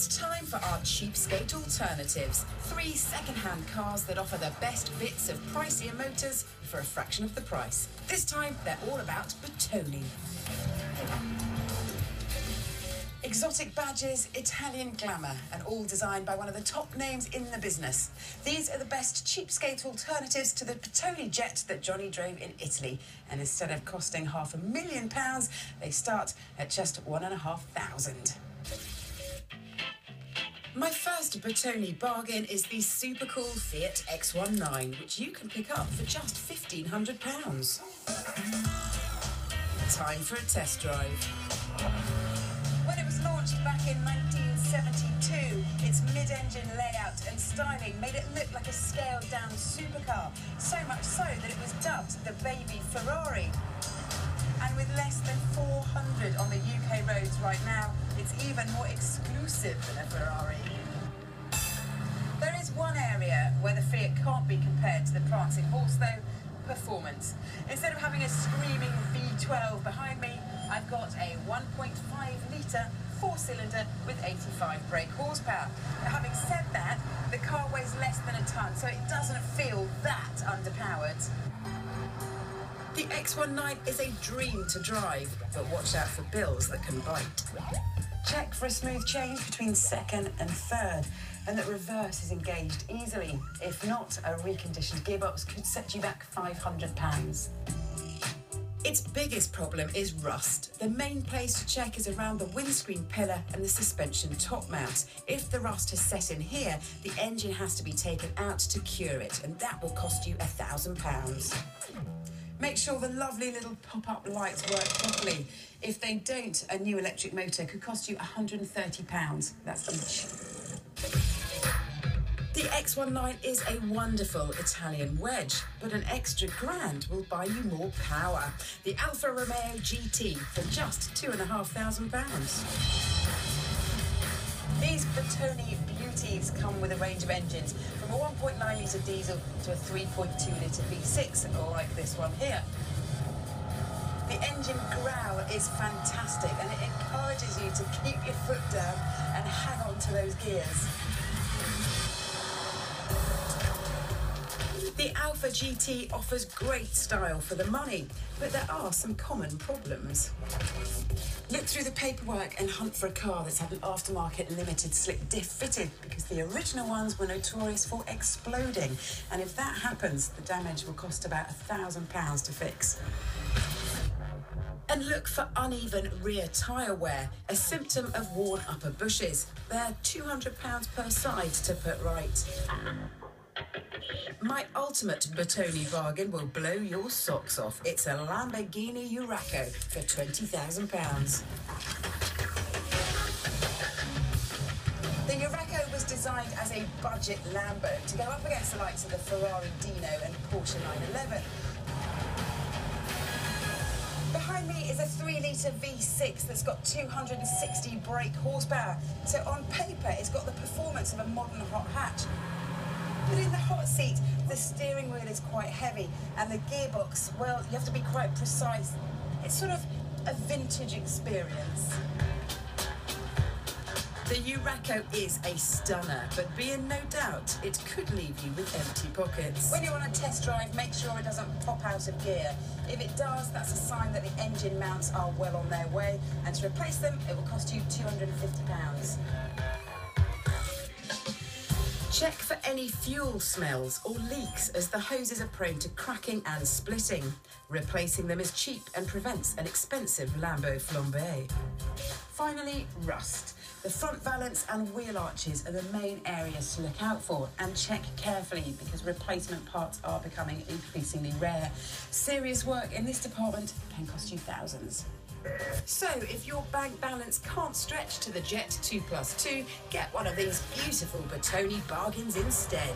It's time for our cheapskate alternatives. 3 second-hand cars that offer the best bits of pricier motors for a fraction of the price. This time, they're all about Bertoni. Exotic badges, Italian glamour, and all designed by one of the top names in the business. These are the best cheapskate alternatives to the Bertoni jet that Johnny drove in Italy. And instead of costing £500,000, they start at just £1,500. My first Bertoni bargain is the super cool Fiat X19, which you can pick up for just £1,500. Time for a test drive. When it was launched back in 1972, its mid-engine layout and styling made it look like a scaled-down supercar, so much so that it was dubbed the baby Ferrari. And with less than 400 on the UK roads right now, it's even more exclusive than a Ferrari. There is one area where the Fiat can't be compared to the prancing horse, though: performance. Instead of having a screaming V12 behind me, I've got a 1.5-litre 4-cylinder with 85 brake horsepower. Now, having said that, the car weighs less than a tonne, so it doesn't feel that underpowered. The X19 is a dream to drive, but watch out for bills that can bite. Check for a smooth change between second and third, and that reverse is engaged easily. If not, a reconditioned gearbox could set you back £500. Its biggest problem is rust. The main place to check is around the windscreen pillar and the suspension top mount. If the rust has set in here, the engine has to be taken out to cure it, and that will cost you £1,000. Make sure the lovely little pop-up lights work properly. If they don't, a new electric motor could cost you £130. That's each. The X19 is a wonderful Italian wedge, but an extra £1,000 will buy you more power. The Alfa GT V6 for just £2,500. These Bertoni beauties come with a range of engines, from a 1.9-litre diesel to a 3.2-litre V6, like this one here. The engine growl is fantastic, and it encourages you to keep your foot down and hang on to those gears. The Alfa GT offers great style for the money, but there are some common problems. Look through the paperwork and hunt for a car that's had an aftermarket limited slip diff fitted, because the original ones were notorious for exploding. And if that happens, the damage will cost about £1,000 to fix. And look for uneven rear tyre wear, a symptom of worn upper bushes. They're £200 per side to put right. My ultimate Bertoni bargain will blow your socks off. It's a Lamborghini Urraco for £20,000. The Urraco was designed as a budget Lambo to go up against the likes of the Ferrari Dino and Porsche 911. Behind me is a 3-litre V6 that's got 260 brake horsepower. So on paper, it's got the performance of a modern hot hatch. But in the hot seat, the steering wheel is quite heavy, and the gearbox, well, you have to be quite precise. It's sort of a vintage experience. The Urraco is a stunner, but be in no doubt, it could leave you with empty pockets. When you're on a test drive, make sure it doesn't pop out of gear. If it does, that's a sign that the engine mounts are well on their way, and to replace them, it will cost you £250. Check for any fuel smells or leaks, as the hoses are prone to cracking and splitting. Replacing them is cheap and prevents an expensive Lambo Flambe. Finally, rust. The front valance and wheel arches are the main areas to look out for, and check carefully, because replacement parts are becoming increasingly rare. Serious work in this department can cost you thousands. So, if your bank balance can't stretch to the Jet 2+2, get one of these beautiful Bertoni bargains instead.